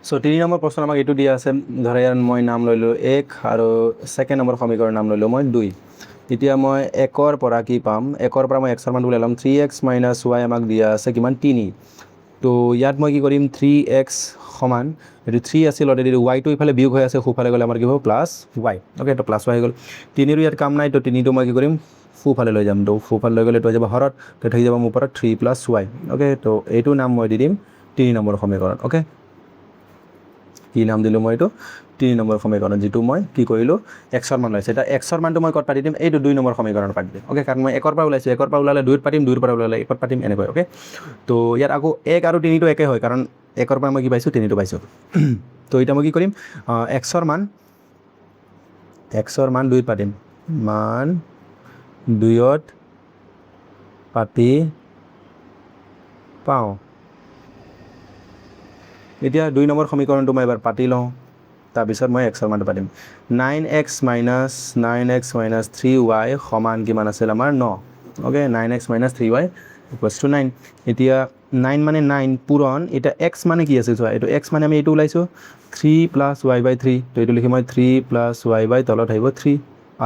so 3 number প্ৰশ্ন আমাক এইটো দিয়া আছে ধৰা ইয়াৰ মই নাম লৈলো 1 আৰু সেকেন্ড নম্বৰ সমীকৰণৰ নাম লৈলো মই 2 এতিয়া মই 1 ৰ পৰা কি পাম 1 ৰ পৰা মই x ৰ মান উলাই লম 3x - y আমাক দিয়া আছে কিমান 3 তো ইয়াত মই কি কৰিম 3x সমান এটো 3 আছিল অলৰেডি y টো ইফালে বিয়োগ হৈ আছে খুফালে গলে আমাৰ কি হ'ব +y ওকে তো +y হৈ গল 3 ৰ ইয়াত কাম নাই তো 3 টো মই কি কৰিম ফুফালে লৈ যাম তো ফুফালে লৈ গলে তো যাব হৰত তো থাকি যাব মোৰ ওপৰত 3 + y ওকে তো এইটো নাম মই দি দিম 3 নম্বৰ সমীকৰণ ওকে কি নাম দিলো মই এইটো 3 নম্বৰ সমীকৰণ যেটো মই কি কৰিলো x ৰ মান লৈছে এটা x ৰ মানটো মই কত পাতি দিম এইটো 2 নম্বৰ সমীকৰণ পাতি দিম ওকে কাৰণ মই 1 ৰ পৰা ওলাইছো 1 ৰ পৰা ওলালে 2 ৰ পাতিম 2 ৰ পৰা ওলালে 1 ৰ পাতিম এনেকৈ ওকে তো ইয়াত আকৌ 1 আৰু 3 টো একে হয় কাৰণ 1 ৰ পৰা মই কি পাইছো 3 টো পাইছো তো এটা মই কি কৰিম x ৰ মান 2 ত পাতিম মান 2 ত পাতি পাও এতিয়া 2 নম্বৰ সমীকৰণটো মই এবাৰ পাতি লওঁ তাৰ পিছত মই x ৰ মানটো পাতিম 9x - 3y সমান কিমান আছিল আমাৰ 9 ওকে 9x - 3y = 9 এতিয়া 9 মানে 9 পূৰণ এটা x মানে কি আছে চোৱা এটো x মানে আমি এটো উলাইছো 3 + y/3 তো এটো লিখি মই 3 + y/ তলত আহিব 3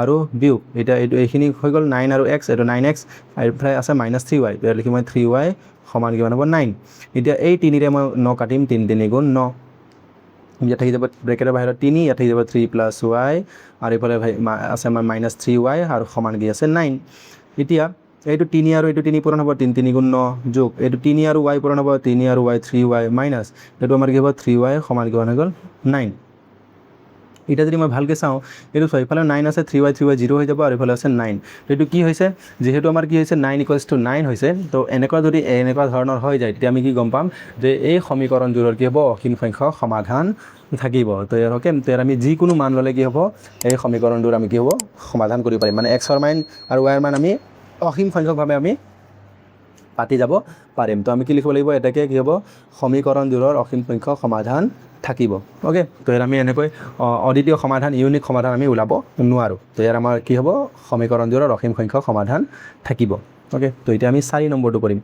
আৰু বিয়োগ এটা এটো এইখিনি হৈ গল 9 আৰু x এটো 9x আৰু ইফালে আছে -3y তো লিখি মই 3y সমান কিমান হ'ব 9 এতিয়া এই 3 ৰে মই 9 কাটিম 3 × 3 = 9 ইয়াত থাকি যাব ব্ৰেকেটৰ বাহিৰত 3 ইয়াত থাকি যাব 3 + y আৰু ইফালে আছে আমাৰ -3y আৰু সমান কি আছে 9 এতিয়া এইটো 3 আৰু এইটো 3 পূৰণ হ'ব 3 × 3 = 9 যোগ এইটো 3 আৰু y পূৰণ হ'ব 3 আৰু y 3y মাইনাস এইটো আমাৰ কি হ'ব 3y সমান কিমান হৈ গল 9 এটা যদি মই ভালকে চাও এটো সব ইফালে 9 আছে 3y 0 হৈ যাব আৰু ইফালে আছে 9 তো এটো কি হৈছে যেহেতু আমাৰ কি হৈছে 9 = 9 হৈছে তো এনেকুৱা যদি এনেকুৱা ধৰণৰ হৈ যায় তেতিয়া আমি কি গম পাম যে এই সমীকৰণটোৰ কি হ'ব অসীম সংখ্যক সমাধান থাকিব তো ওকে তো আমি যি কোনো মান ললে কি হ'ব এই সমীকৰণটোৰ আমি কি হ'ব সমাধান কৰিব পাৰিম মানে x ৰ মান আৰু y ৰ মান আমি অসীম সংখ্যকভাৱে আমি পাতি যাব পাৰিম তো আমি কি লিখিব লাগিব এটাকে কি হ'ব সমীকৰণটোৰ অসীম সংখ্যক সমাধান থাকিব ওকে তো আমি এনেকৈ অদ্বিতীয় সমাধান ইউনিক সমাধান আমি উলাব নোৱাৰো তো আমাৰ কি হ'ব সমীকৰণটোৰ অসীম সংখ্যক সমাধান থাকিব ওকে তো এতিয়া আমি 4 নম্বৰটো কৰিম